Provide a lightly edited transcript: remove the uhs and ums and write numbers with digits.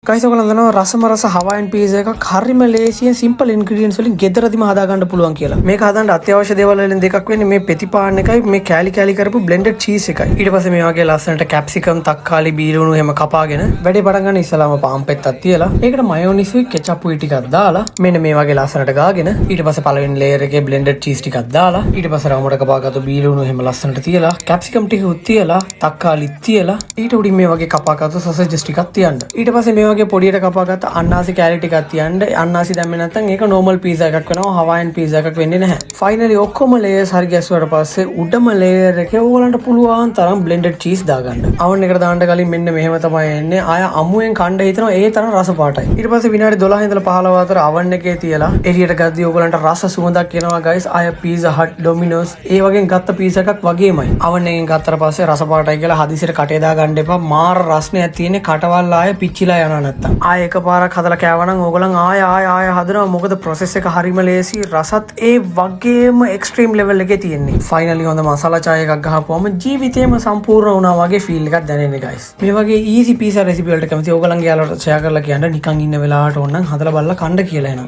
Guys ඔයගොල්ලෝ දන්නවා රසම රස හවායින් පීසා එකක් හරිම ලේසියෙන් සිම්පල් ඉන්ග්‍රීඩියන්ට්ස් වලින් ගෙදරදිම හදා ගන්න පුළුවන් කියලා. මේක හදන්න අත්‍යවශ්‍ය දේවල් වලින් දෙකක් වෙන්නේ මේ පෙති පාන් එකයි මේ කෑලි කෑලි කරපු බ්ලෙන්ඩඩ් චීස් එකයි. ඊට පස්සේ මේ වගේ ලස්සනට කැප්සිකම් තක්කාලි බීලුණු එහෙම කපාගෙන වැඩේ පටන් ගන්න ඉස්සලාම පාන් පෙත්තක් තියලා ඒකට මයෝනිස් උයි කෙචප් උයි ටිකක් දාලා මෙන්න මේ වගේ ලස්සනට ගාගෙන ඊට පස්සේ පළවෙනි ලේයර් එකේ බ්ලෙන්ඩඩ් චීස් ටිකක් දාලා ඊට පස්සේ රවුමට කපාගත්තු බීලුණු එහෙම ලස්සනට තියලා කැප්සිකම් ටික උත් තියලා තක්කාලිත් තියලා ඊට උඩින් මේ වගේ කපාගත්තු සොසේජස් ටිකක් තියන්න. ඊට පස්සේ මේ වගේ පොඩියට කපාගත්තු අන්නාසි කැලි ටිකක් තියන්න. අන්නාසි දැම්මේ නැත්නම් ඒක normal pizza එකක් වෙනවා. හවායින් pizza එකක් වෙන්නේ නැහැ. finally ඔක්කොම layers හරි ගැස්සුවාට පස්සේ උඩම layer එකේ ඕගලන්ට පුළුවන් තරම් blended cheese දාගන්න. oven එකට දාන්න කලින් මෙන්න මෙහෙම තමයි එන්නේ. ආය අමුයෙන් කණ්ඩ හිතනවා ඒ තරම් රස පාටයි. ඊට පස්සේ විනාඩි 12 ඉඳලා 15 අතර oven එකේ තියලා එළියට ගද්දී ඕගලන්ට රස සුවඳක් එනවා guys. ආය pizza hut Domino's ඒ වගේ ගත්ත pizza එකක් වගේමයි. oven එකෙන් ගත්තට පස්සේ රස පාටයි කියලා හදිසියට කටේ දාගන්න එපා. මාර රසණයක් තියෙන්නේ කටවල් ආය පිච්චිලා යනවා නැත්තම්. ආය එකපාරක් හදලා කෑවනම් ඕගලන් ආය හදනවා. මොකද process එක හරිම ලේසි. රසත් ඒ වගේම extreme level එකේ තියෙන්නේ. finally හොඳ මසලා චාය එකක් ගහපුවම ජීවිතේම සම්පූර්ණ වුණා වගේ feel එකක් දැනෙන්නේ guys. මේ වගේ easy pizza recipe වලට කැමති ඕගලන්ගේ යාළුවන්ට share කරලා කියන්න නිකන් ඉන්න වෙලාවට ඕනනම් හදලා බලලා කන්න කියලා එනවා.